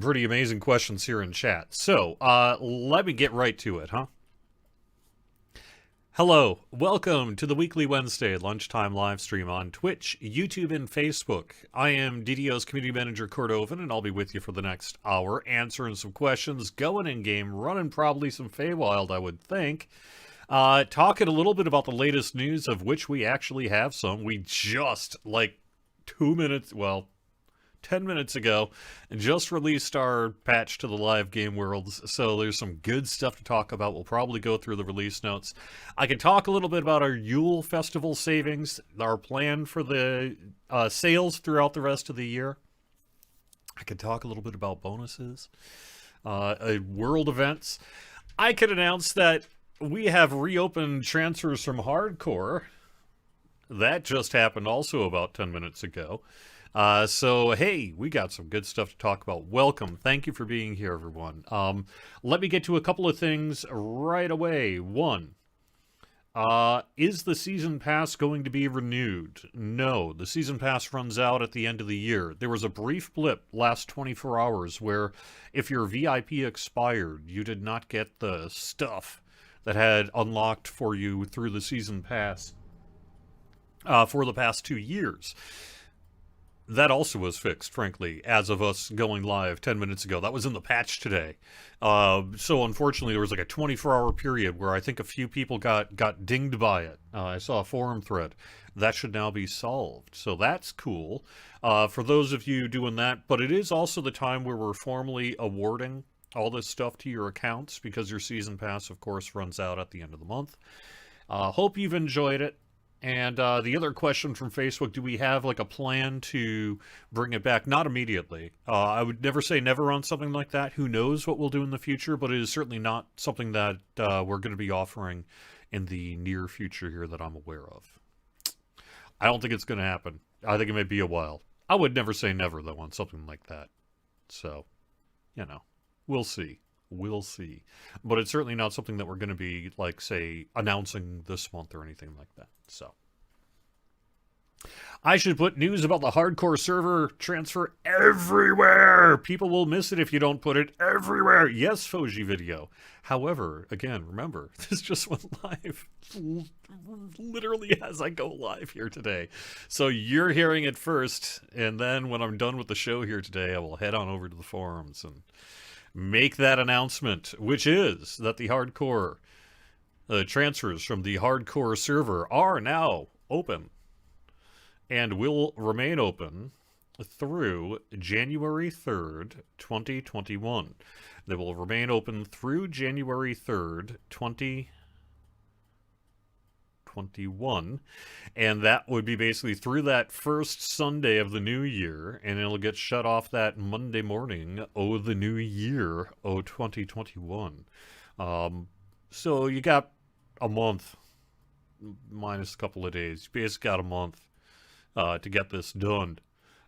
Pretty amazing questions here in chat. So, let me get right to it, huh? Hello, welcome to the weekly Wednesday lunchtime live stream on Twitch, YouTube, and Facebook. I am DDO's community manager, Cordovan, and I'll be with you for the next hour, answering some questions, going in-game, running probably some Feywild, I would think. Talking a little bit about the latest news, of which we actually have some. We just, 10 minutes ago, just released our patch to the live game worlds, so there's some good stuff to talk about. We'll probably go through the release notes. I can talk a little bit about our Yule Festival savings, our plan for the sales throughout the rest of the year. I can talk a little bit about bonuses, world events. I could announce that we have reopened transfers from Hardcore. That just happened also about 10 minutes ago. So, hey, we got some good stuff to talk about. Welcome. Thank you for being here, everyone. Let me get to a couple of things right away. One, is the Season Pass going to be renewed? No, the Season Pass runs out at the end of the year. There was a brief blip last 24 hours where if your VIP expired, you did not get the stuff that had unlocked for you through the Season Pass for the past 2 years. That also was fixed, frankly, as of us going live 10 minutes ago. That was in the patch today. So unfortunately, there was like a 24-hour period where I think a few people got dinged by it. I saw a forum thread. That should now be solved. So that's cool for those of you doing that. But it is also the time where we're formally awarding all this stuff to your accounts because your season pass, of course, runs out at the end of the month. Hope you've enjoyed it. And the other question from Facebook, do we have like a plan to bring it back? Not immediately. I would never say never on something like that. Who knows what we'll do in the future, but it is certainly not something that we're going to be offering in the near future here that I'm aware of. I don't think it's going to happen. I think it may be a while. I would never say never, though, on something like that. So, we'll see. We'll see. But it's certainly not something that we're going to be, like, say, announcing this month or anything like that. So, I should put news about the hardcore server transfer everywhere. People will miss it if you don't put it everywhere. Yes, Foji video. However, again, remember, this just went live literally as I go live here today. So you're hearing it first, and then when I'm done with the show here today, I will head on over to the forums and make that announcement, which is that the hardcore transfers from the hardcore server are now open and will remain open through January 3rd, 2021. They will remain open through January 3rd, 2021, and that would be basically through that first Sunday of the new year, and it'll get shut off that Monday morning, the new year, 2021. So you got a month, minus a couple of days. You basically got a month to get this done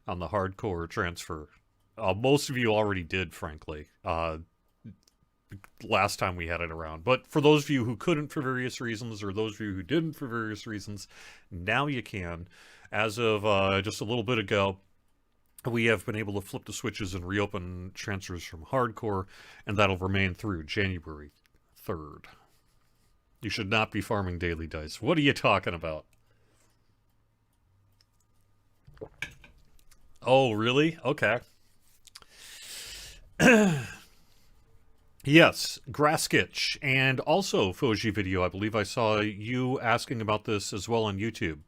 on the hardcore transfer. Most of you already did, frankly, last time we had it around. But for those of you who couldn't for various reasons, or those of you who didn't for various reasons, now you can. As of just a little bit ago, we have been able to flip the switches and reopen transfers from hardcore, and that'll remain through January 3rd. You should not be farming daily dice. What are you talking about? Oh, really? Okay. Yes, Graskitch, and also Foji video. I believe I saw you asking about this as well on YouTube.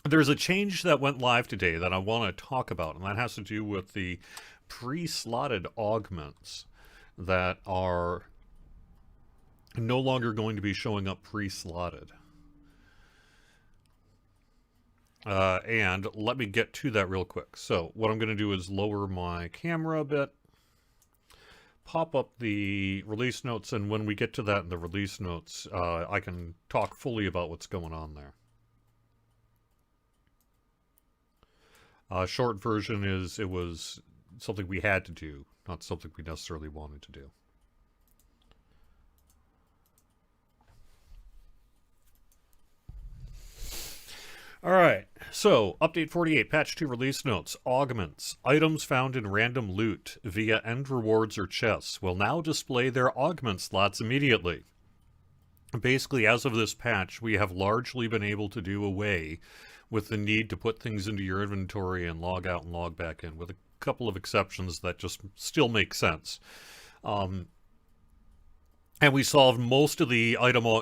There's a change that went live today that I want to talk about, and that has to do with the pre-slotted augments that are no longer going to be showing up pre-slotted. And let me get to that real quick. So what I'm going to do is lower my camera a bit, pop up the release notes, and when we get to that in the release notes, I can talk fully about what's going on there. Short version is it was something we had to do, not something we necessarily wanted to do. Alright, so Update 48, Patch 2 Release Notes, Augments. Items found in random loot via end rewards or chests will now display their augment slots immediately. Basically, as of this patch, we have largely been able to do away with the need to put things into your inventory and log out and log back in, with a couple of exceptions that just still make sense. And we solved most of the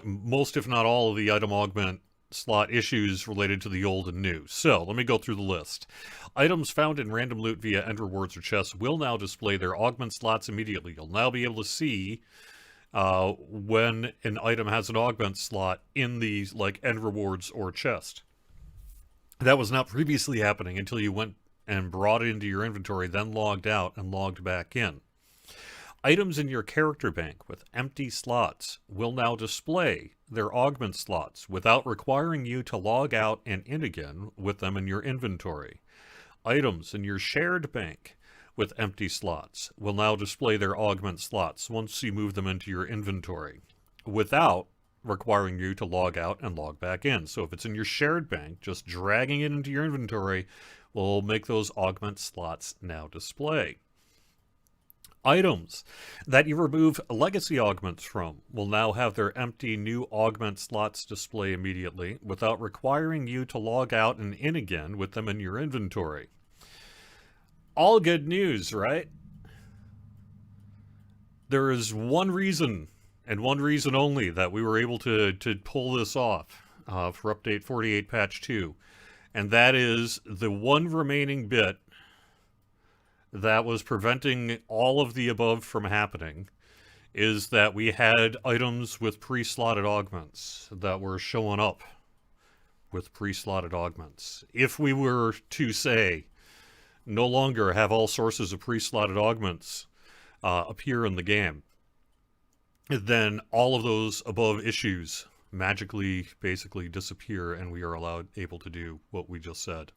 most if not all of the item augment slot issues related to the old and new. So, let me go through the list. Items found in random loot via end rewards or chests will now display their augment slots immediately. You'll now be able to see when an item has an augment slot in the end rewards or chest. That was not previously happening until you went and brought it into your inventory, then logged out and logged back in. Items in your character bank with empty slots will now display their augment slots without requiring you to log out and in again with them in your inventory. Items in your shared bank with empty slots will now display their augment slots once you move them into your inventory without requiring you to log out and log back in. So if it's in your shared bank, just dragging it into your inventory will make those augment slots now display. Items that you remove legacy augments from will now have their empty new augment slots display immediately without requiring you to log out and in again with them in your inventory. All good news, right? There is one reason, and one reason only, that we were able to pull this off for Update 48 Patch 2, and that is the one remaining bit that was preventing all of the above from happening is that we had items with pre-slotted augments that were showing up with pre-slotted augments. If we were to say no longer have all sources of pre-slotted augments appear in the game, then all of those above issues magically basically disappear and we are able to do what we just said.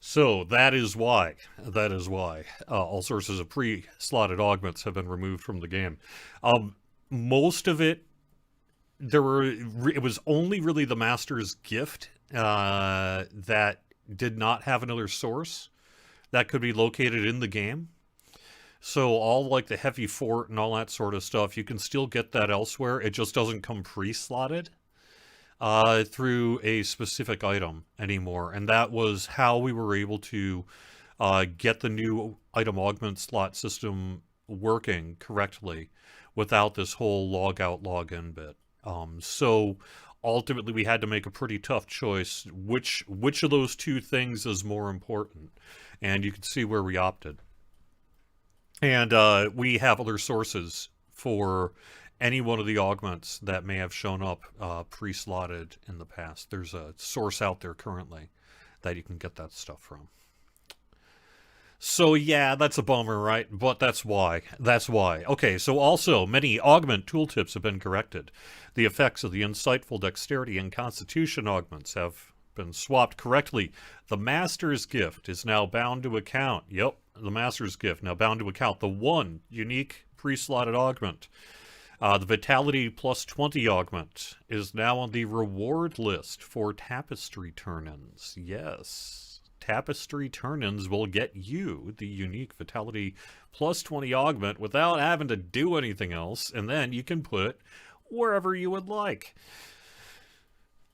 So that is why all sources of pre-slotted augments have been removed from the game. Most of it, it was only really the Master's Gift that did not have another source that could be located in the game. So all like the Heavy Fort and all that sort of stuff, you can still get that elsewhere. It just doesn't come pre-slotted through a specific item anymore. And that was how we were able to get the new item augment slot system working correctly without this whole log out, log in bit. So ultimately we had to make a pretty tough choice. Which of those two things is more important? And you can see where we opted. And we have other sources for any one of the augments that may have shown up pre-slotted in the past. There's a source out there currently that you can get that stuff from. So yeah, that's a bummer, right? But that's why. That's why. Okay, so also, many augment tooltips have been corrected. The effects of the insightful dexterity and constitution augments have been swapped correctly. The Master's Gift is now bound to account. Yep, the Master's Gift now bound to account. The one unique pre-slotted augment. The Vitality plus 20 augment is now on the reward list for Tapestry turn-ins. Yes, Tapestry turn-ins will get you the unique Vitality plus 20 augment without having to do anything else, and then you can put it wherever you would like.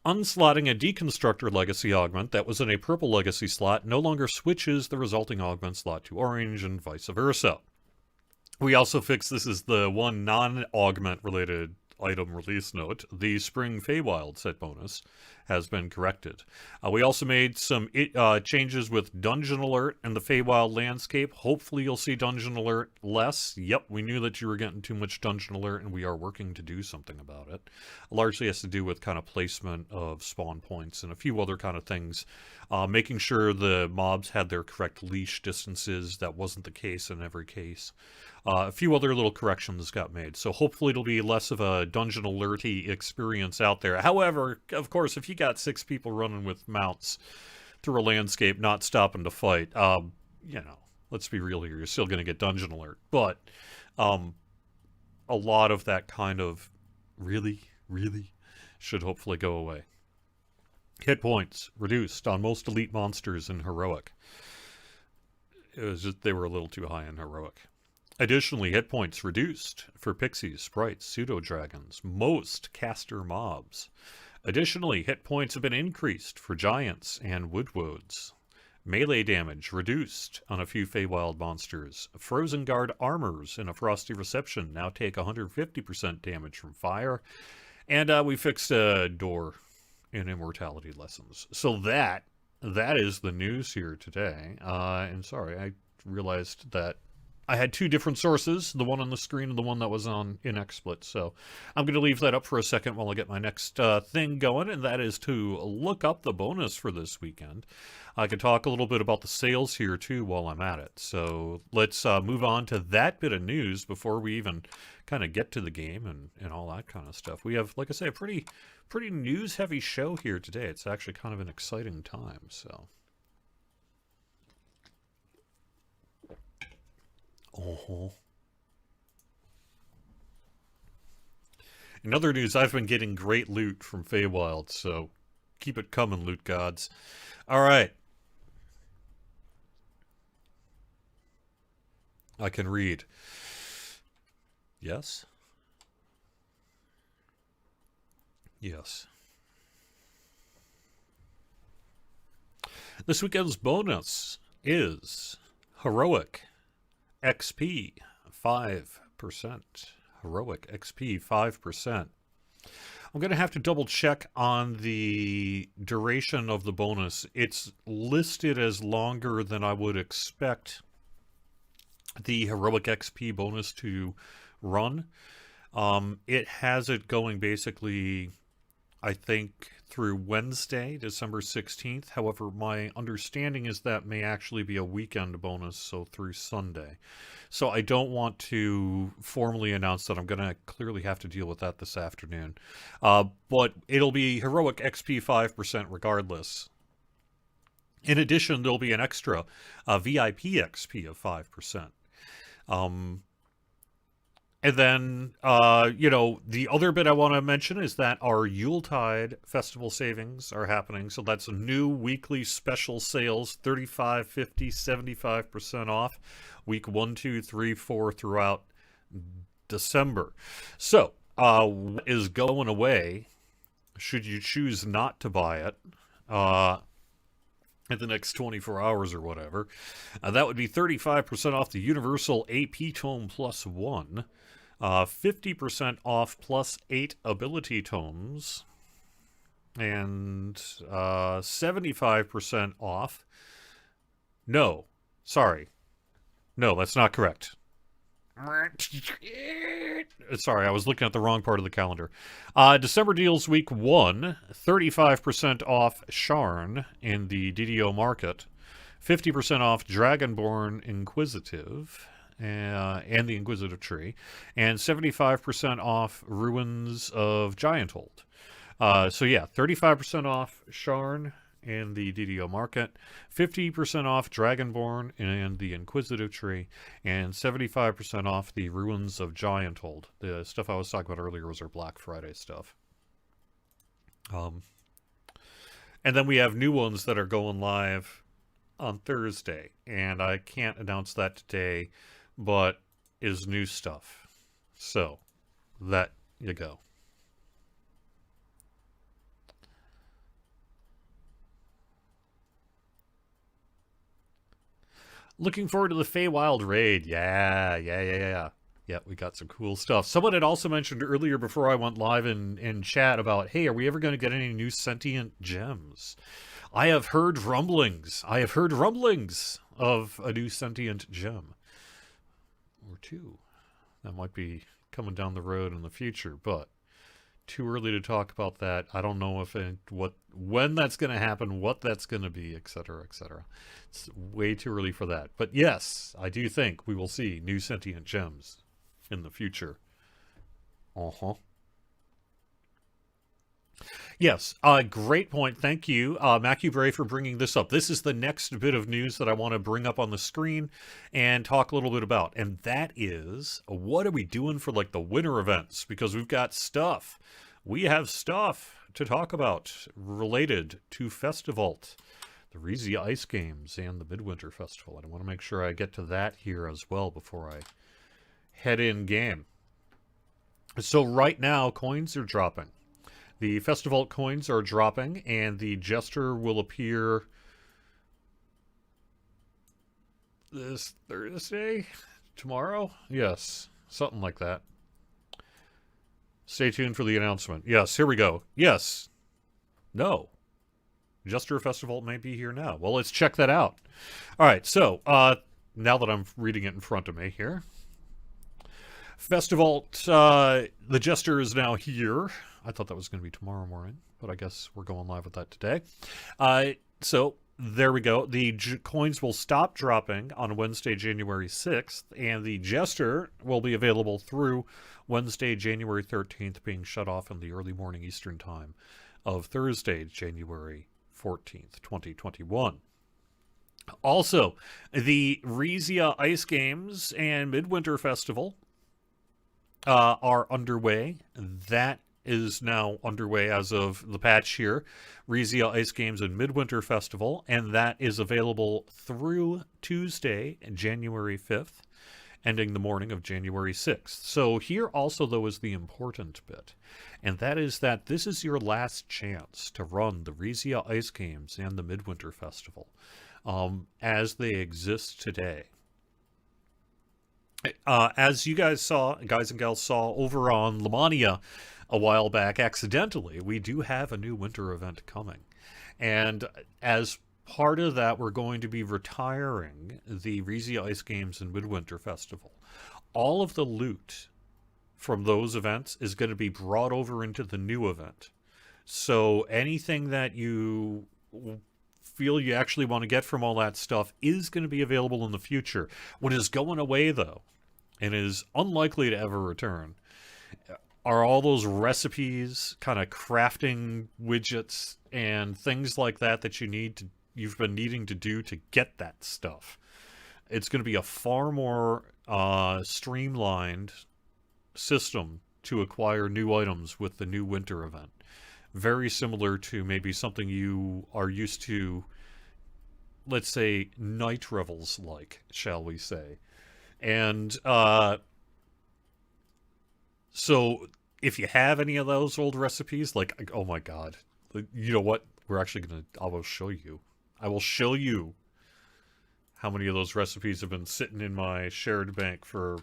Unslotting a Deconstructor Legacy augment that was in a purple Legacy slot no longer switches the resulting augment slot to orange and vice versa. We also fixed, this is the one non-augment related item release note, the Spring Feywild set bonus has been corrected. We also made some changes with Dungeon Alert and the Feywild landscape. Hopefully you'll see Dungeon Alert less. Yep, we knew that you were getting too much Dungeon Alert and we are working to do something about it. Largely has to do with kind of placement of spawn points and a few other kind of things. Making sure the mobs had their correct leash distances. That wasn't the case in every case. A few other little corrections got made, so hopefully it'll be less of a Dungeon Alert-y experience out there. However, of course, if you got 6 people running with mounts through a landscape not stopping to fight, you know, let's be real here, you're still going to get Dungeon Alert. But a lot of that kind of really should hopefully go away. Hit points reduced on most elite monsters in Heroic. It was just they were a little too high in Heroic. Additionally, hit points reduced for pixies, sprites, pseudo-dragons, most caster mobs. Additionally, hit points have been increased for giants and woodwoads. Melee damage reduced on a few Feywild monsters. Frozen Guard armors in a Frosty Reception now take 150% damage from fire. And we fixed a door in Immortality Lessons. So that is the news here today. And sorry, I realized that I had two different sources, the one on the screen and the one that was on in XSplit. So I'm going to leave that up for a second while I get my next thing going, and that is to look up the bonus for this weekend. I could talk a little bit about the sales here, too, while I'm at it. So let's move on to that bit of news before we even kind of get to the game and all that kind of stuff. We have, like I say, a pretty news-heavy show here today. It's actually kind of an exciting time, so... In other news, I've been getting great loot from Feywild, so keep it coming, loot gods. All right. I can read. Yes? Yes. This weekend's bonus is Heroic XP 5%. Heroic XP 5%. I'm going to have to double check on the duration of the bonus. It's listed as longer than I would expect the Heroic XP bonus to run. It has it going basically, I think, through Wednesday, December 16th. However, my understanding is that may actually be a weekend bonus, so through Sunday. So I don't want to formally announce that. I'm going to clearly have to deal with that this afternoon. But it'll be Heroic XP 5% regardless. In addition, there'll be an extra VIP XP of 5%. And then, the other bit I want to mention is that our Yuletide festival savings are happening. So that's new weekly special sales, 35, 50, 75% off, week 1, 2, 3, 4 throughout December. So, is going away, should you choose not to buy it, in the next 24 hours or whatever. That would be 35% off the Universal AP Tome plus 1. 50% off plus 8 ability tomes, and 75% off. No, sorry. No, that's not correct. Sorry, I was looking at the wrong part of the calendar. December deals week 1, 35% off Sharn in the DDO market, 50% off Dragonborn Inquisitive, and the Inquisitive Tree, and 75% off Ruins of Gianthold. So yeah, 35% off Sharn and the DDO market, 50% off Dragonborn and the Inquisitive Tree, and 75% off the Ruins of Gianthold. The stuff I was talking about earlier was our Black Friday stuff. And then we have new ones that are going live on Thursday, and I can't announce that today, but is new stuff. So, that you go. Looking forward to the Feywild raid. Yeah. Yeah, we got some cool stuff. Someone had also mentioned earlier before I went live in chat about, hey, are we ever going to get any new sentient gems? I have heard rumblings. Of a new sentient gem. Or two. That might be coming down the road in the future, but too early to talk about that. I don't know when that's going to happen, what that's going to be, etc., etc. It's way too early for that. But yes, I do think we will see new sentient gems in the future. Yes, great point. Thank you, MacuBray, for bringing this up. This is the next bit of news that I want to bring up on the screen and talk a little bit about. And that is, what are we doing for, like, the winter events? Because we've got stuff. We have stuff to talk about related to Festivalt, the Reezy Ice Games, and the Midwinter Festival. And I want to make sure I get to that here as well before I head in game. So right now, coins are dropping. The Festivalt coins are dropping, and the Jester will appear this Thursday? Tomorrow? Yes, something like that. Stay tuned for the announcement. Yes, here we go. Yes. No. Jester Festival may be here now. Well, let's check that out. All right, so now that I'm reading it in front of me here. Festivalt, the Jester is now here. I thought that was going to be tomorrow morning, but I guess we're going live with that today. So there we go. The coins will stop dropping on Wednesday, January 6th, and the Jester will be available through Wednesday, January 13th, being shut off in the early morning Eastern time of Thursday, January 14th, 2021. Also, the Reezy Ice Games and Midwinter Festival are underway. That is now underway as of the patch here. Reezy Ice Games and Midwinter Festival, and that is available through Tuesday, January 5th, ending the morning of January 6th. So here also, though, is the important bit, and that is that this is your last chance to run the Reezy Ice Games and the Midwinter Festival as they exist today. As you guys and gals saw over on Lamania a while back, accidentally, we do have a new winter event coming. And as part of that, we're going to be retiring the Reezy Ice Games and Midwinter Festival. All of the loot from those events is going to be brought over into the new event. So anything that you feel you actually want to get from all that stuff is going to be available in the future. What is going away, though, and is unlikely to ever return, are all those recipes, kind of crafting widgets and things like that that you've been needing to do to get that stuff. It's going to be a far more streamlined system to acquire new items with the new winter event. Very similar to maybe something you are used to, let's say, night revels like, shall we say. And so if you have any of those old recipes, like, oh my god, you know what? We're actually going to, I will show you how many of those recipes have been sitting in my shared bank for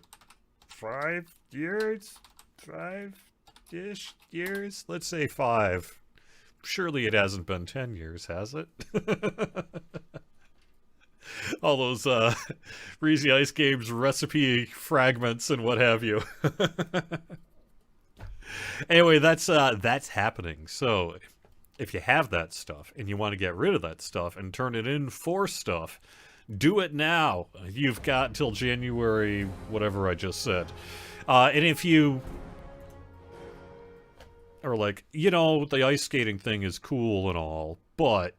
5 years? 5-ish years? Let's say 5. Surely it hasn't been 10 years, has it? All those Reezy Ice Games recipe fragments and what have you. Anyway, that's happening. So if you have that stuff and you want to get rid of that stuff and turn it in for stuff, do it now. You've got till January, whatever I just said. And if you are like, you know, the ice skating thing is cool and all, but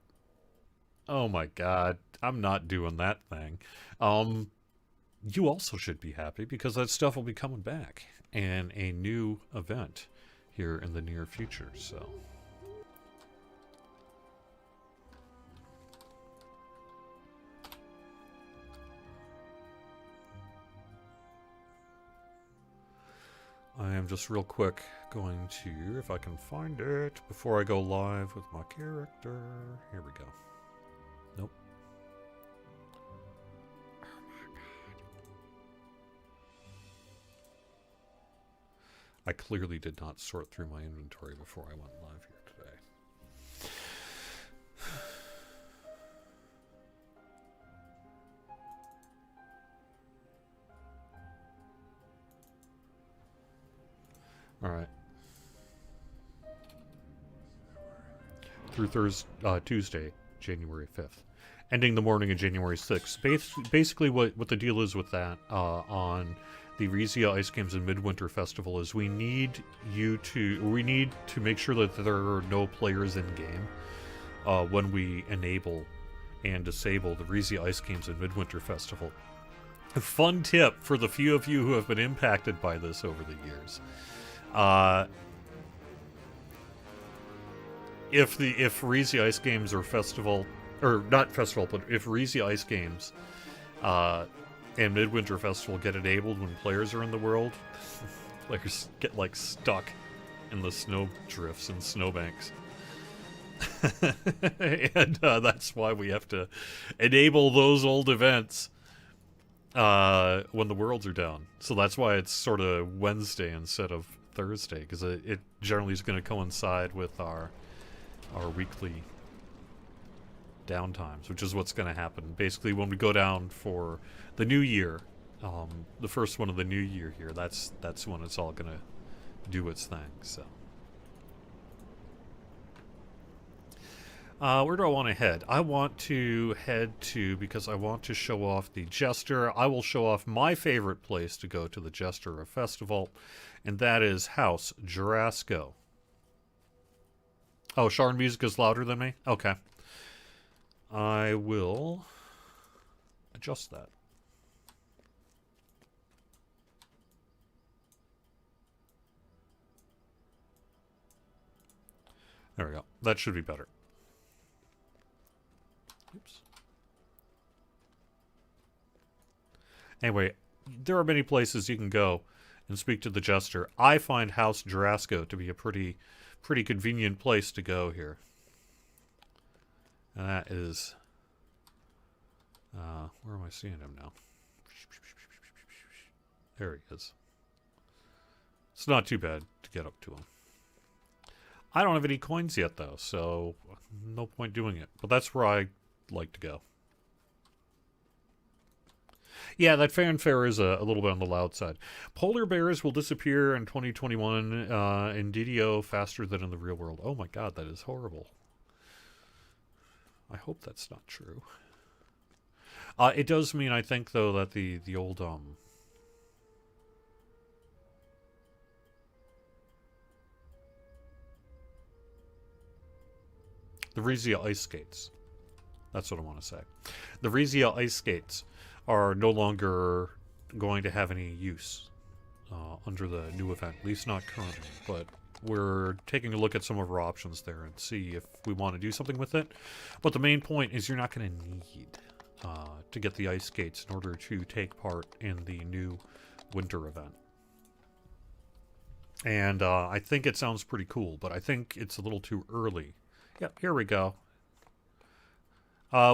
oh my god, I'm not doing that thing. You also should be happy because that stuff will be coming back in a new event here in the near future, so. I am just real quick going to, if I can find it, before I go live with my character. Here we go. Nope. Oh my god. I clearly did not sort through my inventory before I went live here today. All right. Through Tuesday, January 5th. Ending the morning of January 6th. Basically what the deal is with that on the Reezy Ice Games and Midwinter Festival is we need to make sure that there are no players in game when we enable and disable the Reezy Ice Games and Midwinter Festival. A fun tip for the few of you who have been impacted by this over the years. if Reezy Ice Games or Festival, or not Festival, but if Reezy Ice Games and Midwinter Festival get enabled when players are in the world, players get like stuck in the snow drifts and snowbanks. And that's why we have to enable those old events when the worlds are down. So that's why it's sort of Wednesday instead of Thursday, because it generally is going to coincide with our weekly downtimes, which is what's going to happen. Basically, when we go down for the new year, the first one of the new year here, that's when it's all going to do its thing. So, where do I want to head? I want to head to, because I want to show off the Jester. I will show off my favorite place to go to the Jester Festival, and that is House Jurasco. Oh, Sharn music is louder than me? Okay. I will adjust that. There we go. That should be better. Oops. Anyway, there are many places you can go and speak to the Jester. I find House Jurasco to be a pretty convenient place to go here. And that is... where am I seeing him now? There he is. It's not too bad to get up to him. I don't have any coins yet, though, so no point doing it. But that's where I like to go. Yeah, that fanfare is a little bit on the loud side. Polar bears will disappear in 2021 in DDO faster than in the real world. Oh my god, that is horrible. I hope that's not true. It does mean, I think, though, that the old, the Rezia ice skates. That's what I want to say. The Rezia ice skates are no longer going to have any use under the new event, at least not currently, but we're taking a look at some of our options there and see if we want to do something with it. But the main point is you're not going to need to get the ice skates in order to take part in the new winter event. And I think it sounds pretty cool, but I think it's a little too early. Yep, here we go.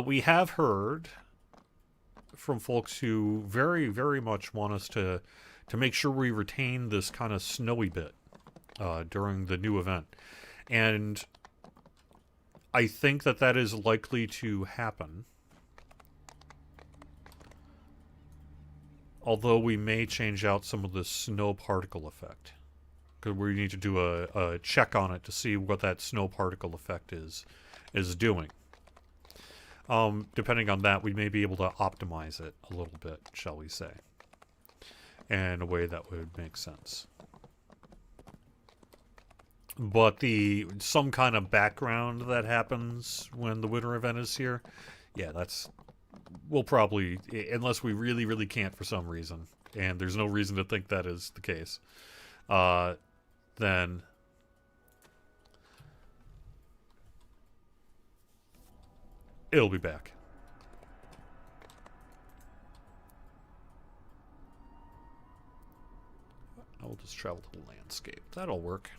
We have heard from folks who very, very much want us to make sure we retain this kind of snowy bit during the new event. And I think that is likely to happen. Although we may change out some of the snow particle effect. Because we need to do a check on it to see what that snow particle effect is doing. Depending on that, we may be able to optimize it a little bit, shall we say. In a way that would make sense. But some kind of background that happens when the winter event is here, yeah, we'll probably, unless we really, really can't for some reason, and there's no reason to think that is the case, then it'll be back. I will just travel to the landscape. That'll work.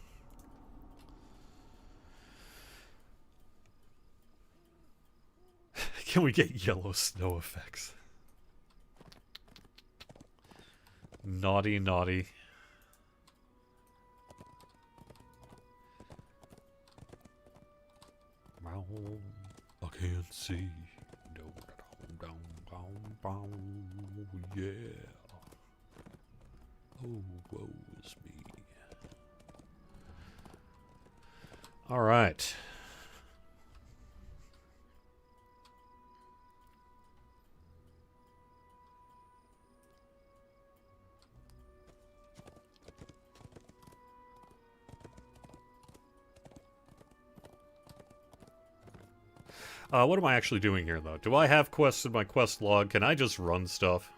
Can we get yellow snow effects? Naughty, naughty. I can't see. Yeah. Oh, woe is me. All right. What am I actually doing here, though? Do I have quests in my quest log? Can I just run stuff?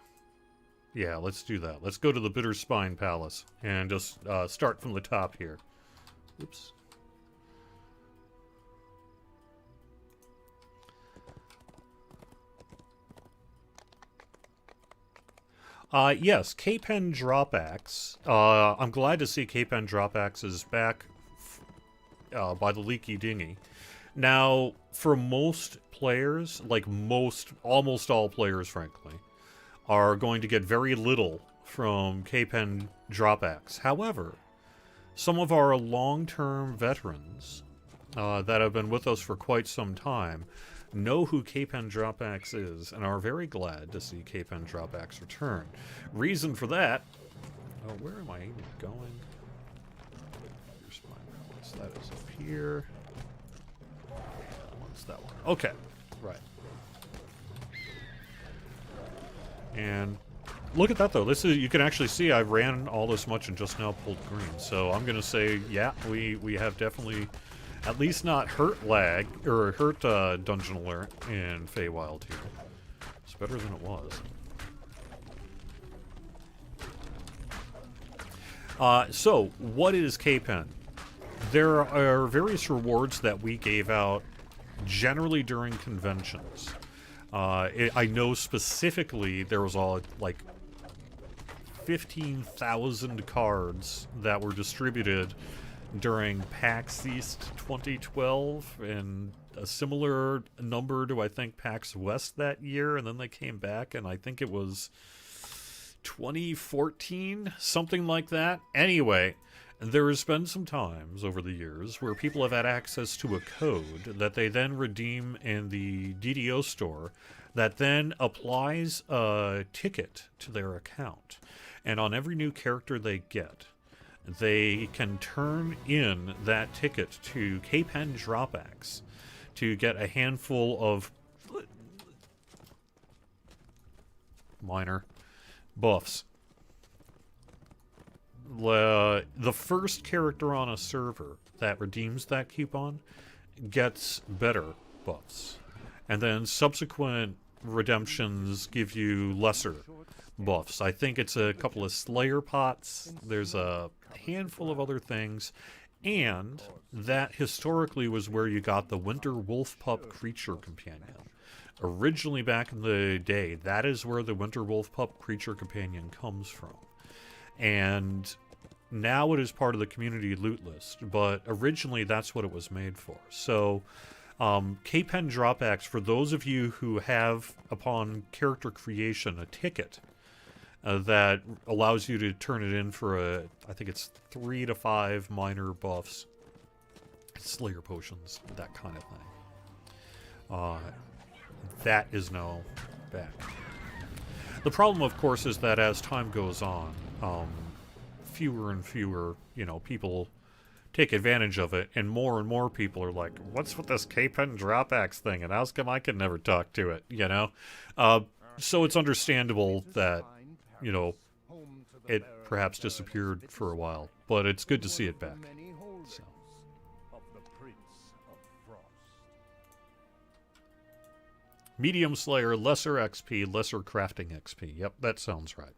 Yeah, let's do that. Let's go to the Bitter Spine Palace and just start from the top here. Oops. Yes, K-Pen Drop Axe. I'm glad to see K-Pen Drop Axe is back by the Leaky Dinghy. Now, for most players, like almost all players, frankly, are going to get very little from K-Pen Drop Axe. However, some of our long-term veterans that have been with us for quite some time know who K-Pen Drop Axe is and are very glad to see K-Pen Drop Axe return. Reason for that... Oh, where am I even going? Here's my mouse. That is up here. What's that one? Okay, right. And look at that, though. This is, you can actually see I ran all this much and just now pulled green. So I'm going to say, yeah, we have definitely... at least not hurt lag, or hurt Dungeon Alert in Feywild here. It's better than it was. So, what is K-Pen? There are various rewards that we gave out generally during conventions. I know specifically there was like 15,000 cards that were distributed during PAX East 2012, and a similar number to, I think, PAX West that year, and then they came back, and I think it was 2014, something like that. Anyway, there has been some times over the years where people have had access to a code that they then redeem in the DDO store that then applies a ticket to their account. And on every new character they get, they can turn in that ticket to K-Pen Drop Axe to get a handful of minor buffs. The first character on a server that redeems that coupon gets better buffs. And then subsequent redemptions give you lesser buffs. I think it's a couple of Slayer pots. There's a handful of other things. And that historically was where you got the Winter Wolf Pup Creature Companion. Originally back in the day, that is where the Winter Wolf Pup Creature Companion comes from. And now it is part of the community loot list, but originally that's what it was made for. So, K-Pen Drop Axe, for those of you who have, upon character creation, a ticket that allows you to turn it in for I think it's 3 to 5 minor buffs, Slayer potions, that kind of thing. That is now back. The problem, of course, is that as time goes on, fewer and fewer, people take advantage of it, and more people are like, what's with this K-Pen Drop Axe thing, and how's come I can never talk to it, So it's understandable that, it perhaps disappeared for a while, but it's good to see it back. So. Medium Slayer, lesser XP, lesser crafting XP. Yep, that sounds right.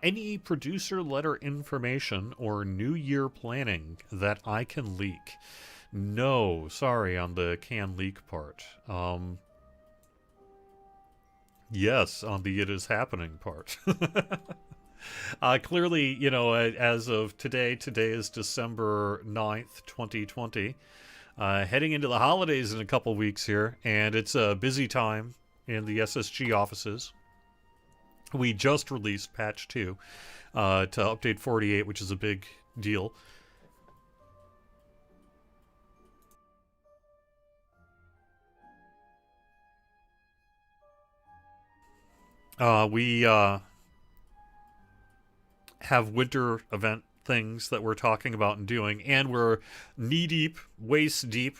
Any producer letter information or New Year planning that I can leak? No, sorry on the can leak part. Yes, on the it is happening part. Clearly, as of today is December 9th, 2020. Heading into the holidays in a couple weeks here, and it's a busy time in the SSG offices. We just released patch 2 to update 48, which is a big deal. We have winter event things that we're talking about and doing, and we're knee-deep, waist-deep.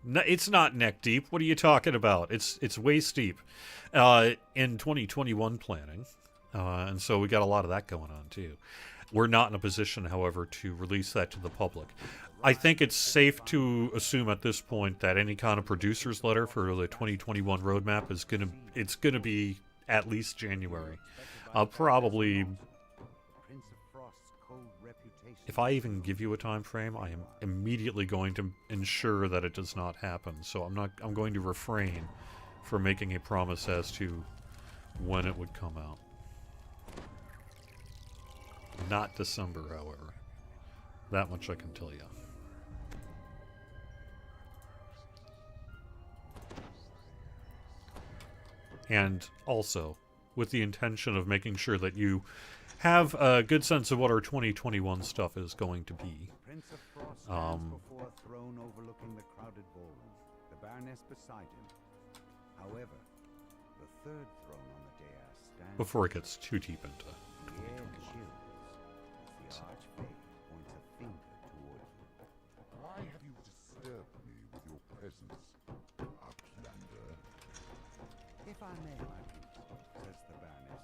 It's not neck-deep. What are you talking about? It's waist-deep in 2021 planning, and so we got a lot of that going on, too. We're not in a position, however, to release that to the public. I think it's safe to assume at this point that any kind of producer's letter for the 2021 roadmap is gonna be at least January. Probably if I even give you a time frame, I am immediately going to ensure that it does not happen. So I'm going to refrain from making a promise as to when it would come out. Not December, however. That much I can tell you. And also, with the intention of making sure that you have a good sense of what our 2021 stuff is going to be. Prince of Frost stands before a throne overlooking the crowded ballroom, the Baroness beside him. However, the third throne on the dais stands... Before it gets too deep into The air chills as the Archfey points a finger toward you. Why have you disturbed me with your presence, Outlander? If I may, my prince, says the Baroness,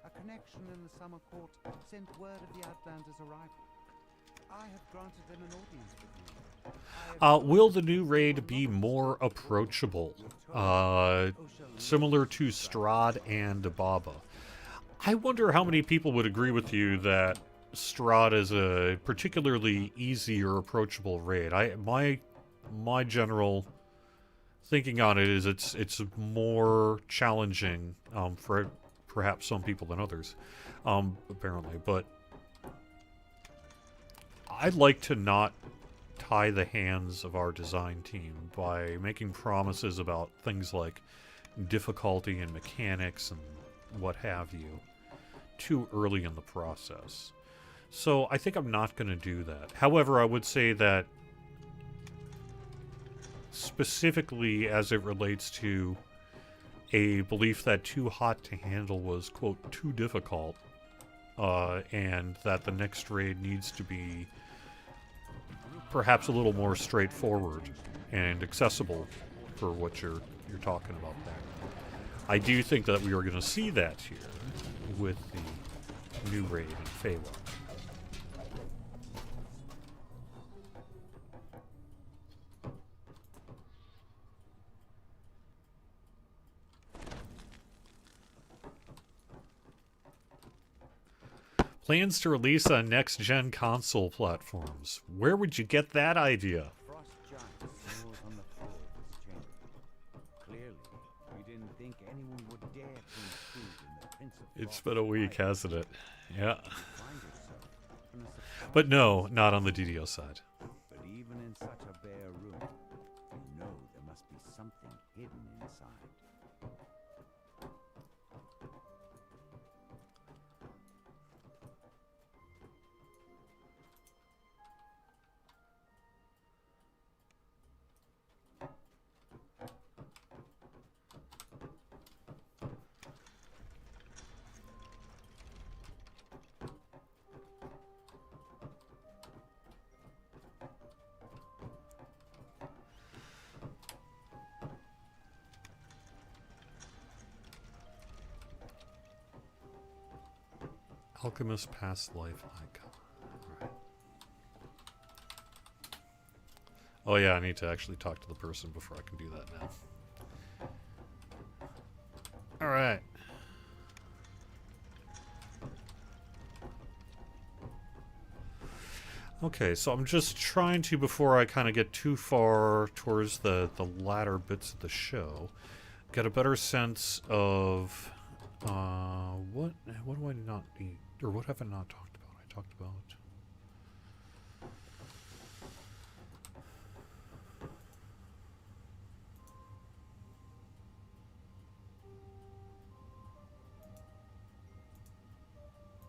a connection in the summer court sent word of the Outlander's arrival. I have granted them an audience with you. Will the new raid be more approachable? Similar to Strahd and Baba. I wonder how many people would agree with you that Strahd is a particularly easy or approachable raid. My general thinking on it is it's more challenging for perhaps some people than others, apparently. But I'd like to not tie the hands of our design team by making promises about things like difficulty and mechanics and what have you too early in the process. So I think I'm not going to do that. However, I would say that specifically as it relates to a belief that Too Hot to Handle was, quote, too difficult, and that the next raid needs to be perhaps a little more straightforward and accessible for what you're talking about there. I do think that we are going to see that here with the new raid in Feywild. Plans to release on next-gen console platforms. Where would you get that idea? Frost giant snores on the floor of his chamber. Clearly, we didn't think anyone would dare to intrude in the Prince of It's Frost's been a week, private hasn't it? Yeah. find yourself in a surprise- But no, not on the DDO side. But even in such a bare room, you know there must be something hidden inside. Alchemist past life icon. Alright. Oh yeah, I need to actually talk to the person before I can do that now. Alright. Okay, so I'm just trying to, before I kind of get too far towards the latter bits of the show, get a better sense of what do I not need, or what have I not talked about? I talked about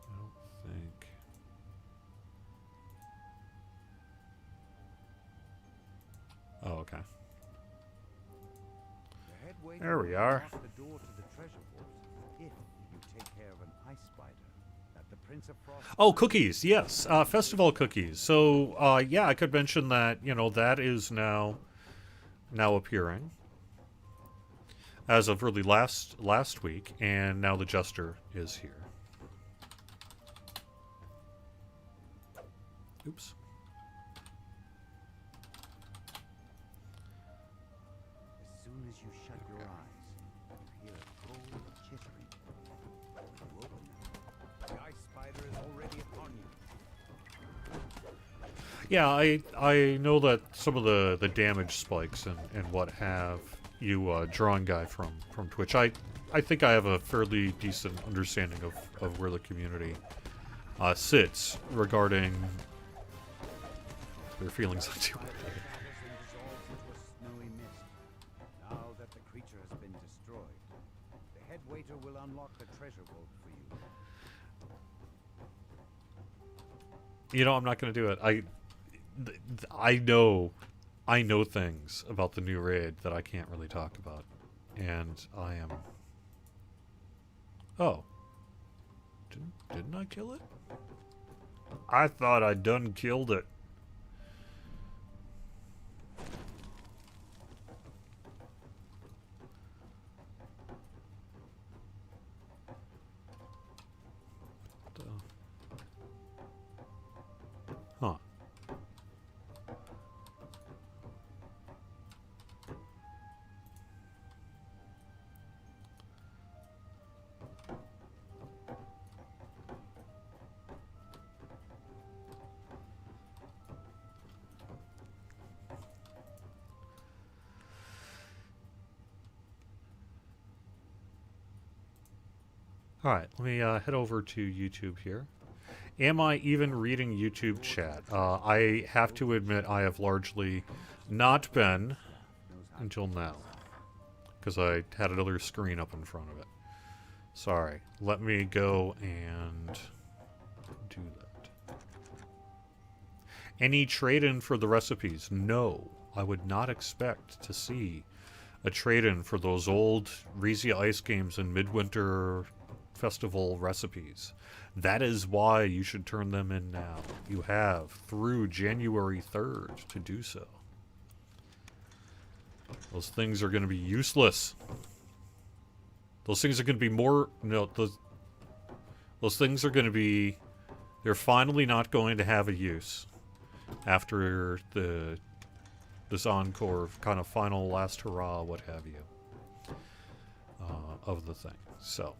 I don't think. Oh, okay. The head waiter There we will are. unlock the door to the treasure vault if you take care of an ice spider that the Prince of Frost... Oh, cookies, yes. Festival cookies. So, yeah, I could mention that, you know, that is now appearing. As of really last week, and now the Jester is here. Oops. As soon as you shut your eyes, you hear a cold chittering. When you open them, the ice spider is already upon you. Yeah, I know that some of the damage spikes and what have you drawing guy from Twitch. I think I have a fairly decent understanding of where the community sits regarding their feelings on it. Dissolves into a snowy mist. Now that the creature has been destroyed, the head waiter will unlock the treasure vault for you. You know, I'm not going to do it. I know things about the new raid that I can't really talk about, and I am. Oh, didn't I kill it? I thought I done killed it. Huh. Alright, let me head over to YouTube here. Am I even reading YouTube chat? I have to admit I have largely not been until now. Because I had another screen up in front of it. Sorry. Let me go and do that. Any trade-in for the recipes? No. I would not expect to see a trade-in for those old Rezia Ice games and Midwinter Festival recipes. That is why you should turn them in now. You have through January 3rd to do so. Those things are going to be useless. Those things are going to be more... No, those things are going to be... They're finally not going to have a use after this encore kind of final last hurrah, what have you, of the thing. So...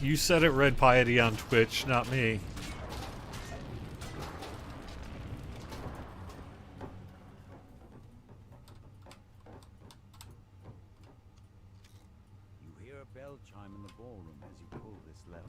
You said it, Red Piety, on Twitch, not me. You hear a bell chime in the ballroom as you pull this lever.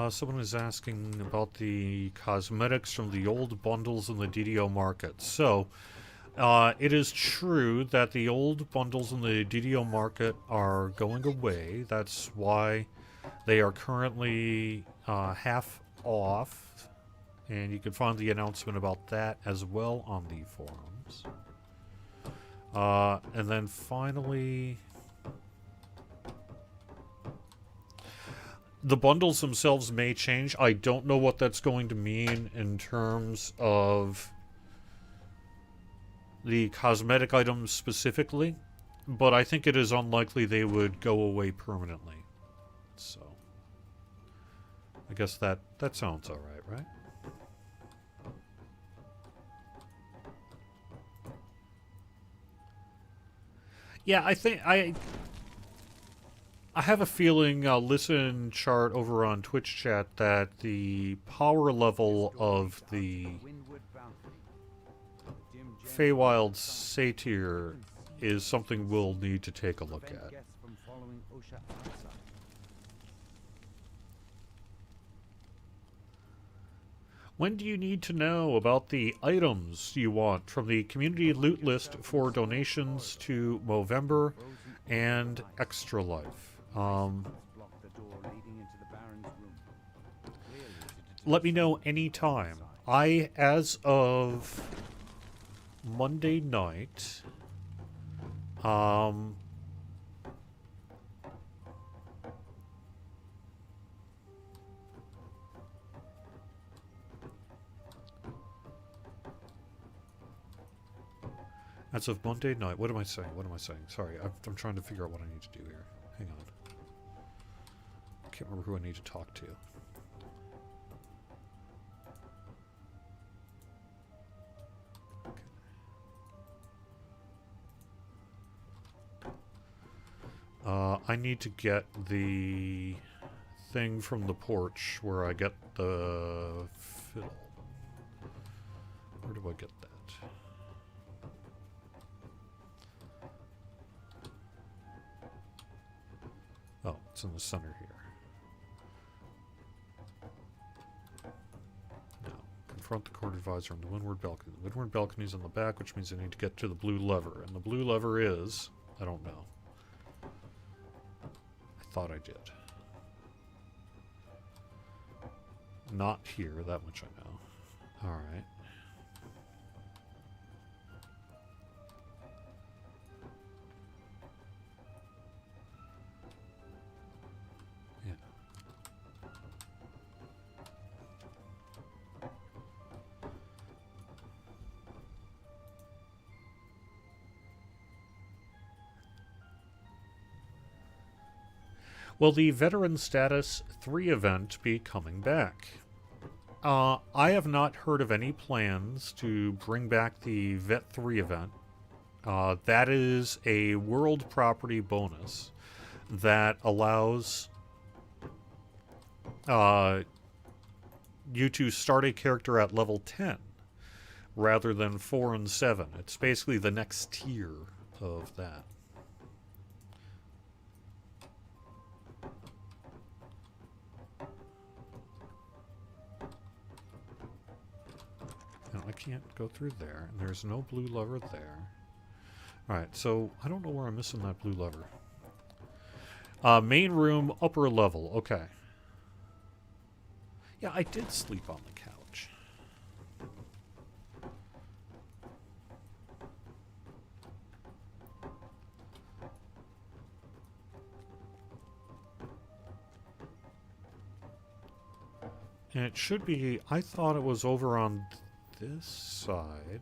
Someone is asking about the cosmetics from the old bundles in the DDO market. So, it is true that the old bundles in the DDO market are going away. That's why they are currently half off. And you can find the announcement about that as well on the forums. And then finally... The bundles themselves may change. I don't know what that's going to mean in terms of the cosmetic items specifically, but I think it is unlikely they would go away permanently. So, I guess that sounds alright, right? Yeah, I think I have a feeling, listen chart over on Twitch chat, that the power level of the Windward Bounty. Dim Feywild satyr is something we'll need to take a look Prevent at. guests from following Usha outside. When do you need to know about the items you want from the community loot list for donations to Movember and Extra Life? Block the door leading into the Baron's room. Clearly to Let me know anytime. As of Monday night, as of Monday night, what am I saying? What am I saying? Sorry, I'm trying to figure out what I need to do here. Hang on. I can't remember who I need to talk to. I need to get the thing from the porch where I get the fiddle. Where do I get that? Oh, it's in the center here. Now, confront the court advisor on the windward balcony. The windward balcony is in the back, which means I need to get to the blue lever. And the blue lever is... I don't know. I thought I did. Not here, that much I know. Alright. Yeah. Will the Veteran Status 3 event be coming back? I have not heard of any plans to bring back the Vet 3 event. That is a world property bonus that allows you to start a character at level 10 rather than 4 and 7. It's basically the next tier of that. No, I can't go through there. And there's no blue lever there. Alright, so I don't know where I'm missing that blue lever. Main room, upper level. Okay. Yeah, I did sleep on the couch. And it should be... I thought it was over on this side.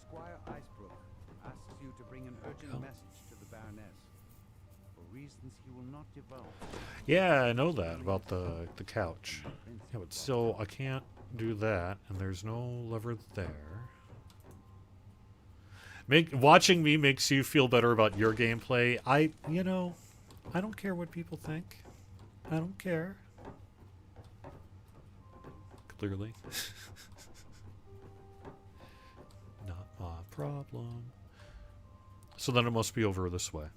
Squire Icebrook asks you to bring an urgent message to the Baroness. For reasons he will not divulge. Yeah, I know that about the couch. Yeah, but still, I can't do that, and there's no lever there. Watching me makes you feel better about your gameplay. I don't care what people think. I don't care. Clearly. Not my problem. So then it must be over this way.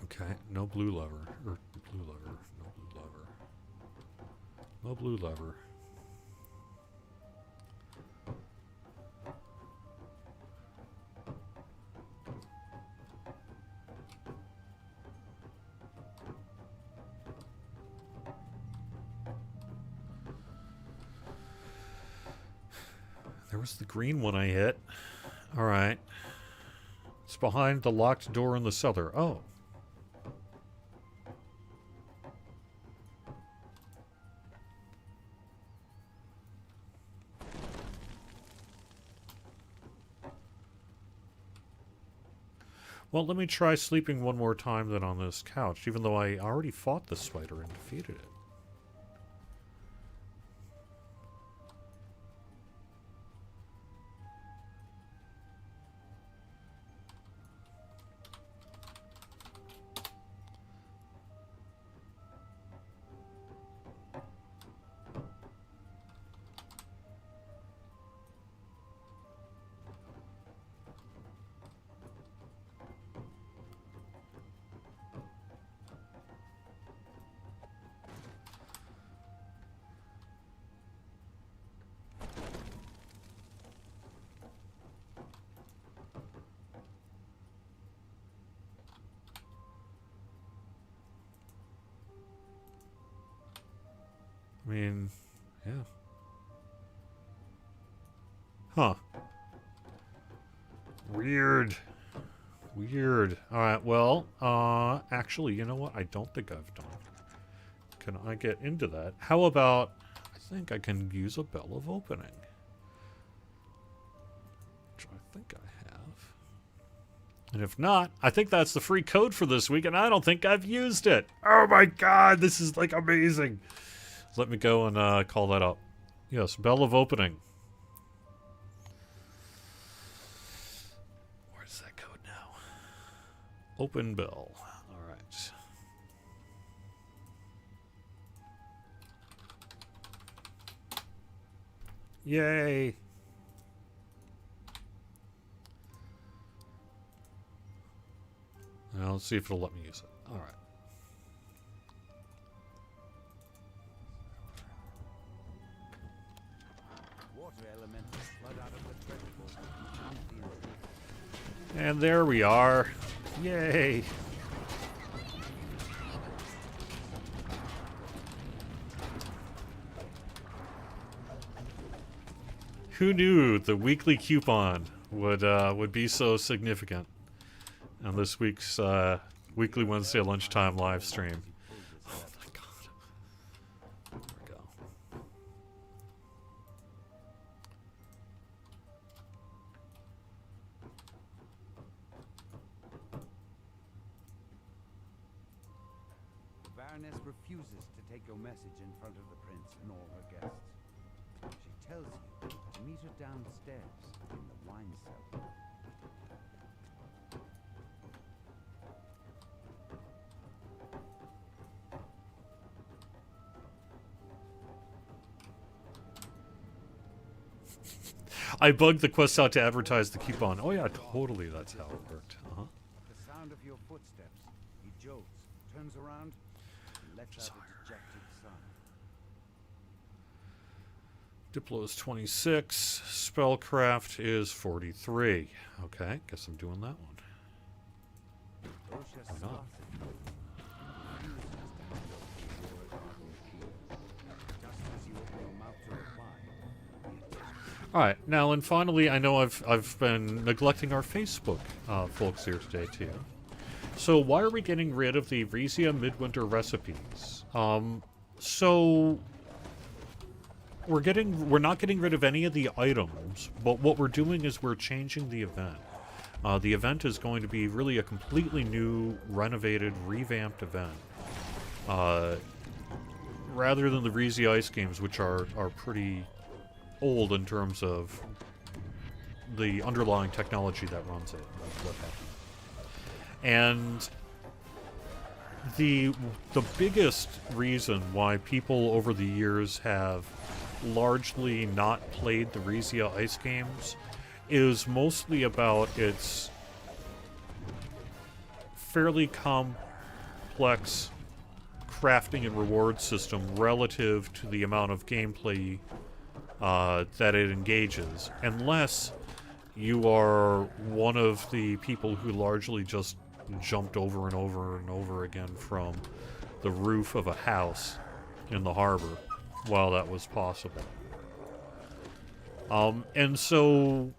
Okay, no blue lever. Or blue lever. No blue lever. No blue lever. There was the green one I hit. Alright. It's behind the locked door in the cellar. Oh. Well, let me try sleeping one more time then on this couch, even though I already fought the spider and defeated it. mean, yeah. Huh. Weird. Weird. Alright, well, actually, you know what? I don't think I've done. Can I get into that? How about, I think I can use a bell of opening. Which I think I have. And if not, I think that's the free code for this week, and I don't think I've used it. Oh my god, this is like amazing. Let me go and call that up. Yes, bell of opening. Where's that code now? Open bell. All right. Yay. Now let's see if it'll let me use it. All right. Water elementals flood out of the treasure vault. And there we are. Yay. Who knew the weekly coupon would be so significant on this week's weekly Wednesday lunchtime live stream? Oh my god. There we go. The Baroness refuses to take your message in front of the Prince and all her guests. She tells you to meet her downstairs in the wine cellar. I bugged the quest out to advertise the coupon. Oh yeah, totally. That's how it worked. Uh-huh. At the sound of your footsteps, he jolts, turns around, and lets out a dejected sigh. Diplo is 26. Spellcraft is 43. Okay, guess I'm doing that one. Why not? Alright, now and finally, I know I've been neglecting our Facebook folks here today too. So why are we getting rid of the Resia Midwinter recipes? So we're not getting rid of any of the items, but what we're doing is we're changing the event. The event is going to be really a completely new, renovated, revamped event. Rather than the Resia Ice games, which are pretty old in terms of the underlying technology that runs it, what happened. And the biggest reason why people over the years have largely not played the Resia Ice games is mostly about its fairly complex crafting and reward system relative to the amount of gameplay that it engages, unless you are one of the people who largely just jumped over and over and over again from the roof of a house in the harbor while that was possible. And so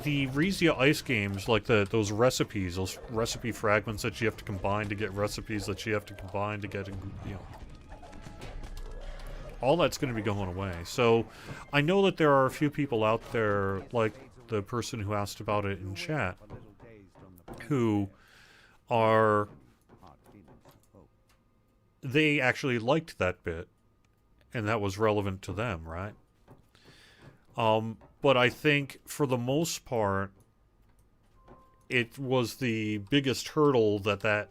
the Resia Ice games, like those recipes, those recipe fragments that you have to combine to get recipes that you have to combine to get, you know, all that's going to be going away. So I know that there are a few people out there, like the person who asked about it in chat, who are... they actually liked that bit, and that was relevant to them, right? But I think, for the most part, it was the biggest hurdle that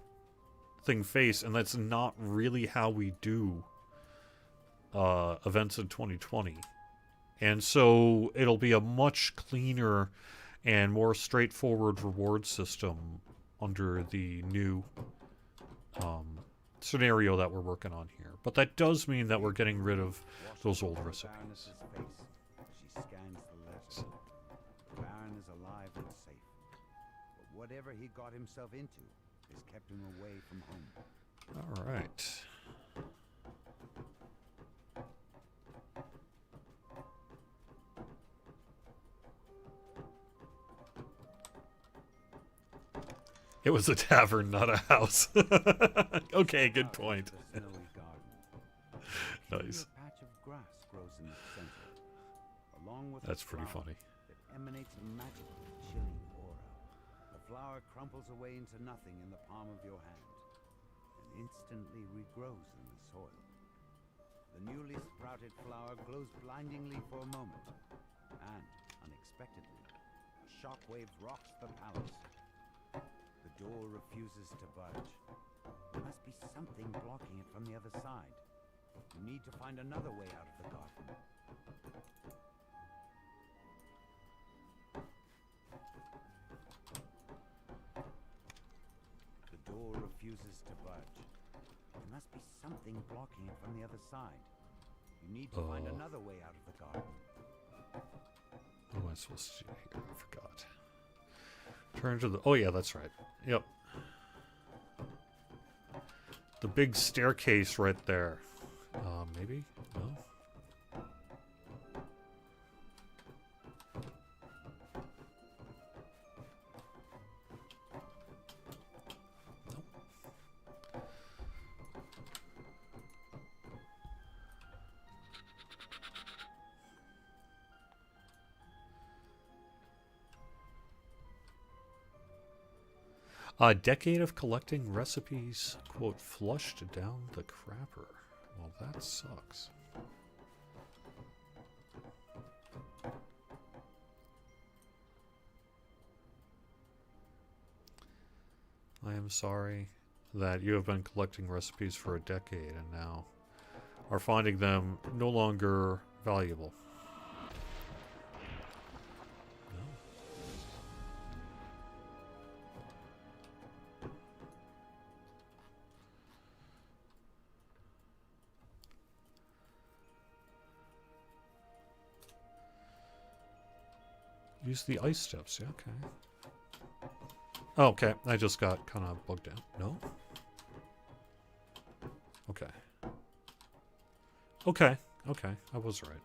thing faced, and that's not really how we do events in 2020. And so it'll be a much cleaner and more straightforward reward system under the new scenario that we're working on here. But that does mean that we're getting rid of those old recipes. She scans the letter. The Baron is alive and safe. But whatever he got himself into has kept him away from home. All right. It was a tavern, not a house. Okay, good point. The snowy garden. A Nice. peculiar patch of grass grows in its center, along with That's a pretty flower funny. that emanates a magical, chilling aura. The flower crumples away into nothing in the palm of your hand, and instantly regrows in the soil. The newly sprouted flower glows blindingly for a moment, and, unexpectedly, a shockwave rocks the palace. The door refuses to budge. There must be something blocking it from the other side. You need to find another way out of the garden. The door refuses to budge. There must be something blocking it from the other side. You need to find another way out of the garden. What am I supposed to do here? I forgot. Turn to the... Oh, yeah, that's right. Yep. The big staircase right there. Maybe? No? A decade of collecting recipes, quote, flushed down the crapper. Well, that sucks. I am sorry that you have been collecting recipes for a decade and now are finding them no longer valuable. Use the ice steps, yeah, okay. Oh, okay, I just got kind of bugged out. No? Okay. Okay, okay, I was right.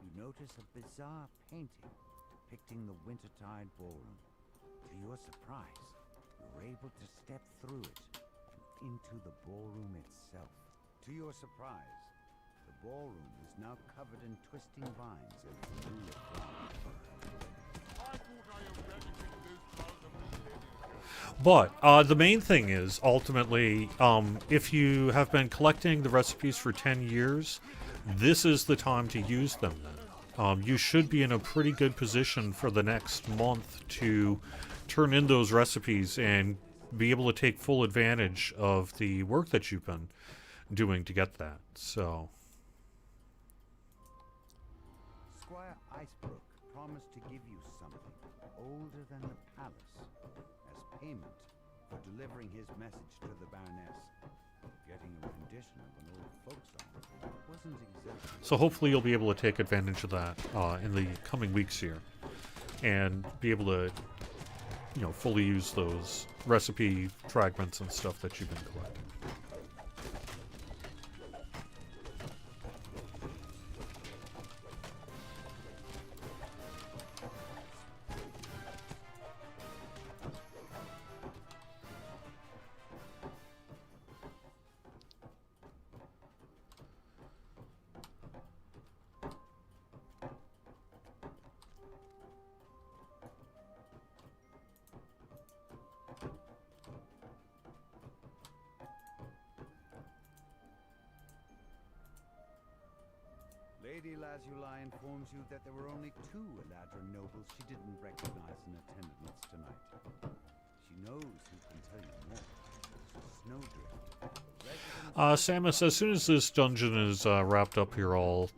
You notice a bizarre painting depicting the Wintertide Ballroom. To your surprise, you're able to step through it and into the ballroom itself. To your surprise, the ballroom is now covered in twisting vines and blue flowers. But the main thing is, ultimately, if you have been collecting the recipes for 10 years, this is the time to use them then. You should be in a pretty good position for the next month to turn in those recipes and be able to take full advantage of the work that you've been doing to get that. So, Squire Icebrook promised to give you something older than the palace as payment for delivering his message to the Baroness. Getting a rendition of an old folk song wasn't exactly... so hopefully you'll be able to take advantage of that in the coming weeks here, and be able to, you know, fully use those recipe fragments and stuff that you've been collecting. Lady Lazuli informs you that there were only 2 Eladrin nobles she didn't recognize in attendance tonight. She knows who can tell you more. Snowdrift. Samus, as soon as this dungeon is wrapped up here, I'll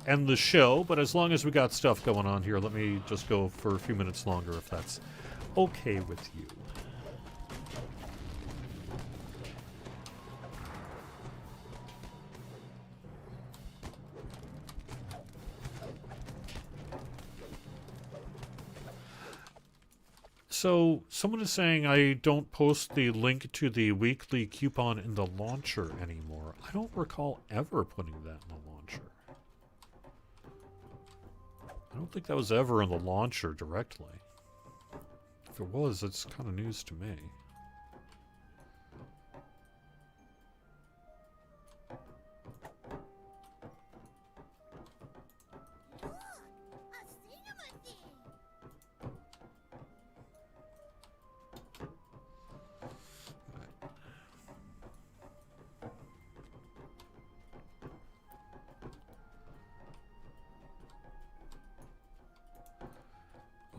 end the show. But as long as we got stuff going on here, let me just go for a few minutes longer, if that's okay with you. So, someone is saying I don't post the link to the weekly coupon in the launcher anymore. I don't recall ever putting that in the launcher. I don't think that was ever in the launcher directly. If it was, it's kind of news to me.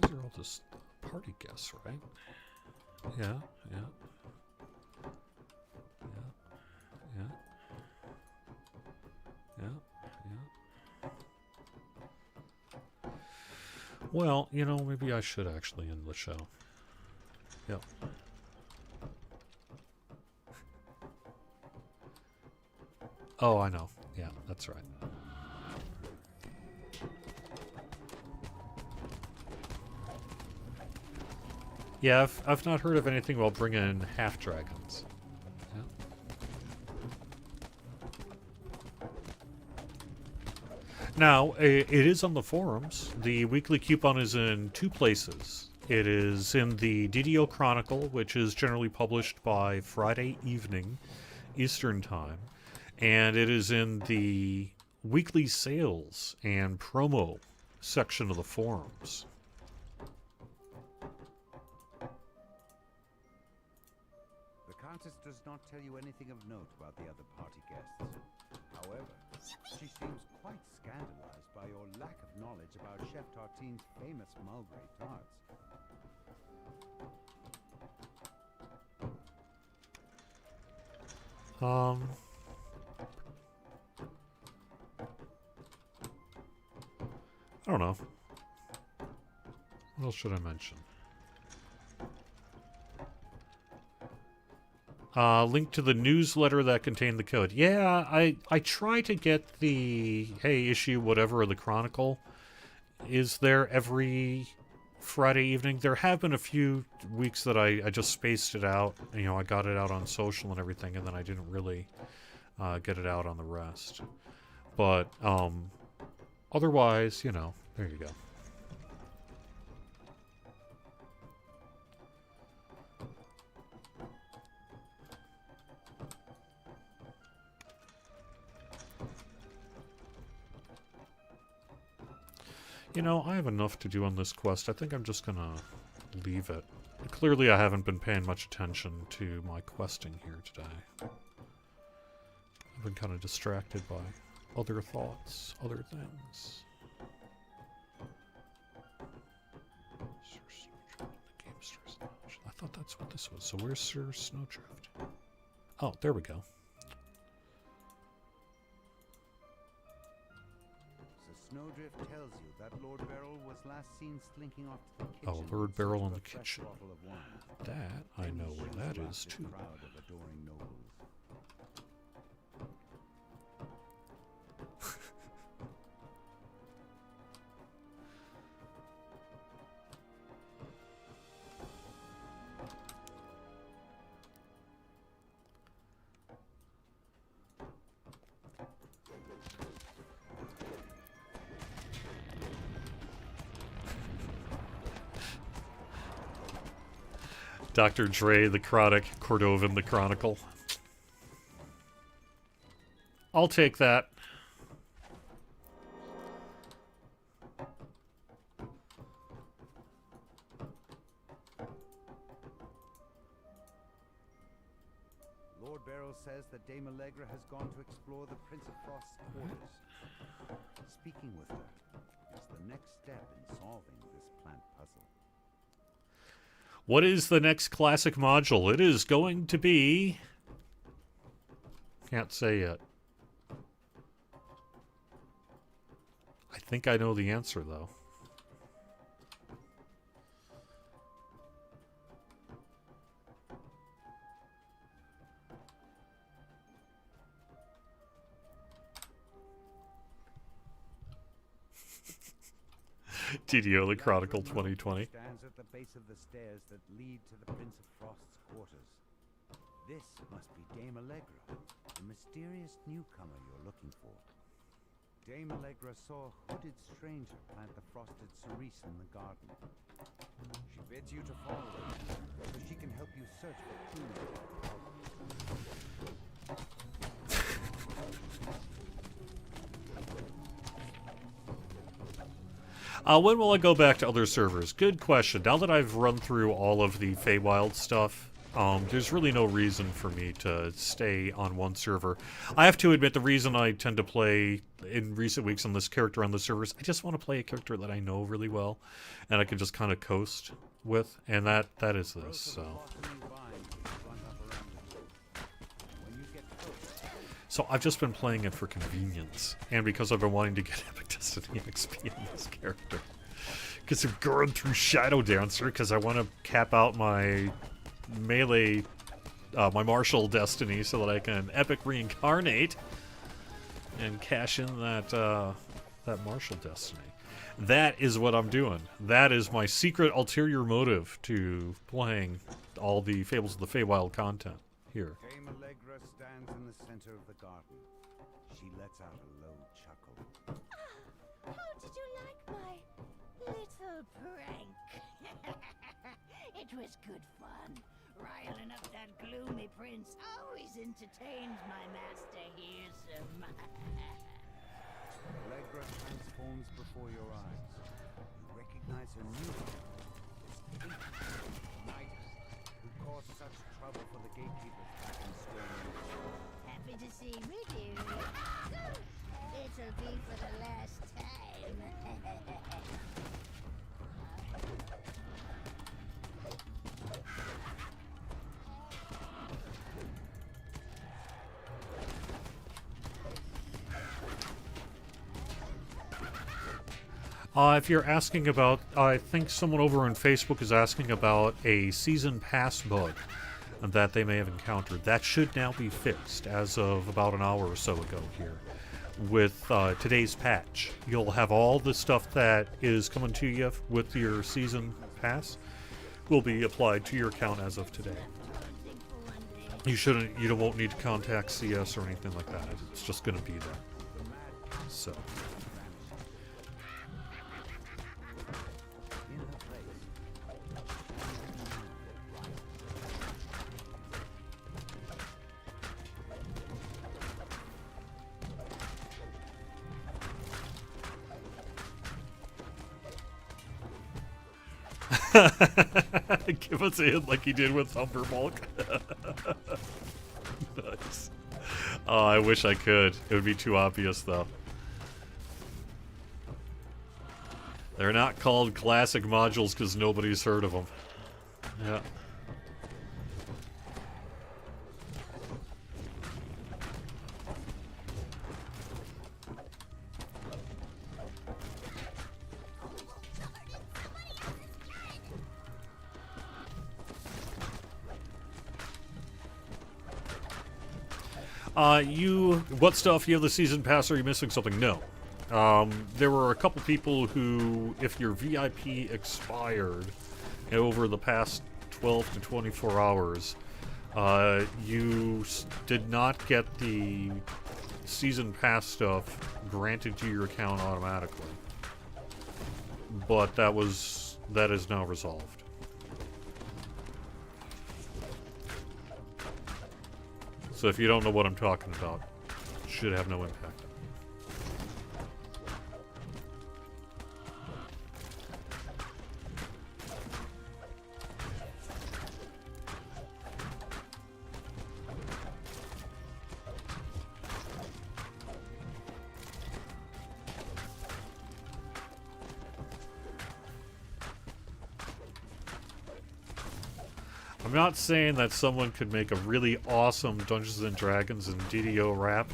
These are all just party guests, right? Yeah, yeah. Yeah, yeah. Yeah, yeah. Well, you know, maybe I should actually end the show. Yep. Oh, I know. Yeah, that's right. Yeah, I've not heard of anything about bringing in half dragons. Yeah. Now, it is on the forums. The weekly coupon is in two places. It is in the DDO Chronicle, which is generally published by Friday evening, Eastern Time. And it is in the weekly sales and promo section of the forums. The Countess does not tell you anything of note about the other party guests. However, she seems quite scandalized by your lack of knowledge about Chef Tartine's famous mulberry tarts. I don't know. What else should I mention? Link to the newsletter that contained the code. Yeah, I try to get the, hey, issue whatever of the Chronicle is there every Friday evening. There have been a few weeks that I just spaced it out. You know, I got it out on social and everything, and then I didn't really get it out on the rest. But otherwise, you know, there you go. You know, I have enough to do on this quest. I think I'm just gonna leave it. Clearly I haven't been paying much attention to my questing here today. I've been kind of distracted by other thoughts, other things. I thought that's what this was. So where's Sir Snowdrift? Oh, there we go. Snowdrift tells you that Lord Beryl was last seen slinking off to the kitchen. Oh, Lord Beryl in the with a fresh kitchen. bottle of wine. That, I Then know he where shoos that you is, after too. a crowd of adoring nobles. Dr. Dre, the Chronic, Cordovan, the Chronicle. I'll take that. Lord Beryl says that Dame Allegra has gone to explore the Prince of Frost's quarters. Speaking with her is the next step in solving this plant puzzle. What is the next classic module? It is going to be... Can't say yet. I think I know the answer, though. DDO the Chronicle 2020. Stands at the base of the stairs that lead to the Prince of Frost's quarters. This must be Dame Allegra, the mysterious newcomer you're looking for. Dame Allegra saw a hooded stranger plant the frosted cerise in the garden. She bids you to follow her, so she can help you search for clues. When will I go back to other servers? Good question. Now that I've run through all of the Feywild stuff, there's really no reason for me to stay on one server. I have to admit, the reason I tend to play in recent weeks on this character on the servers, I just want to play a character that I know really well, and I can just kind of coast with, and that is this, so. So I've just been playing it for convenience, and because I've been wanting to get Epic Destiny XP on this character. Because I'm going through Shadow Dancer, because I want to cap out my melee, my martial destiny, so that I can Epic Reincarnate and cash in that that martial destiny. That is what I'm doing. That is my secret ulterior motive to playing all the Fables of the Feywild content here. Dame Allegra stands in the center of the garden. She lets out a low chuckle. How did you like my little prank? It was good fun. Riling up that gloomy prince always entertains my master here some. Allegra transforms before your eyes. You recognize her new knight who caused such trouble for the gatekeepers back in Storm. Happy to see with you. It'll be for the last time. If you're asking about, I think someone over on Facebook is asking about a season pass bug that they may have encountered. That should now be fixed as of about an hour or so ago here. With today's patch, you'll have all the stuff that is coming to you with your season pass will be applied to your account as of today. You won't need to contact CS or anything like that. It's just going to be there. So. Give us a hint like he did with Thunderbulk. Nice. Oh, I wish I could. It would be too obvious, though. They're not called classic modules because nobody's heard of them. Yeah. What stuff? You have the season pass, or are you missing something? No. There were a couple people who, if your VIP expired over the past 12 to 24 hours, you did not get the season pass stuff granted to your account automatically. But that is now resolved. So if you don't know what I'm talking about, it should have no impact. I'm not saying that someone could make a really awesome Dungeons & Dragons and DDO rap.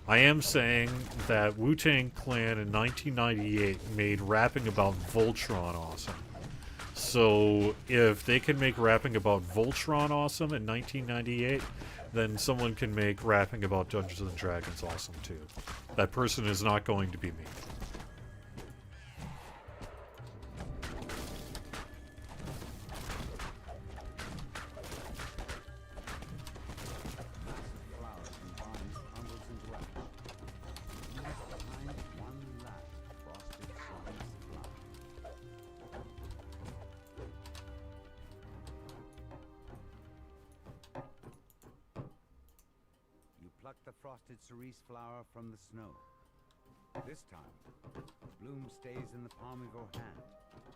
I am saying that Wu-Tang Clan in 1998 made rapping about Voltron awesome. So if they can make rapping about Voltron awesome in 1998, then someone can make rapping about Dungeons & Dragons awesome too. That person is not going to be me. pluck the frosted cerise flower from the snow. This time, the bloom stays in the palm of your hand,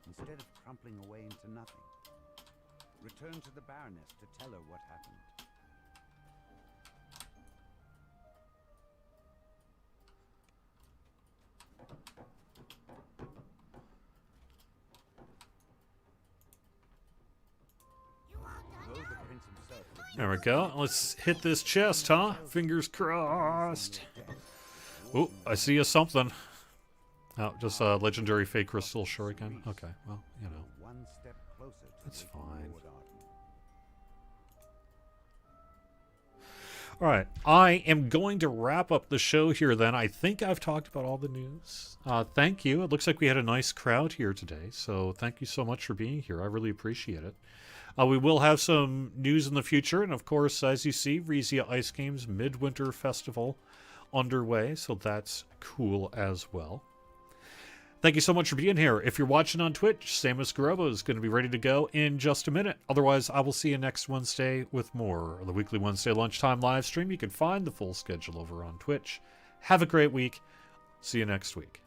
instead of crumpling away into nothing. Return to the Baroness to tell her what happened. Though the prince himself would There we go. Let's hit this chest, huh? Fingers crossed. Oh, I see a something. Oh, just a legendary fake crystal shuriken. Okay, well, you know. one step closer to That's making fine. Lord Arden. All right, I am going to wrap up the show here then. I think I've talked about all the news. Thank you. It looks like we had a nice crowd here today, so thank you so much for being here. I really appreciate it. We will have some news in the future, and of course, as you see, Rezia Ice Games Midwinter Festival underway, so that's cool as well. Thank you so much for being here. If you're watching on Twitch, Samus Garobo is going to be ready to go in just a minute. Otherwise, I will see you next Wednesday with more of the weekly Wednesday lunchtime live stream. You can find the full schedule over on Twitch. Have a great week. See you next week.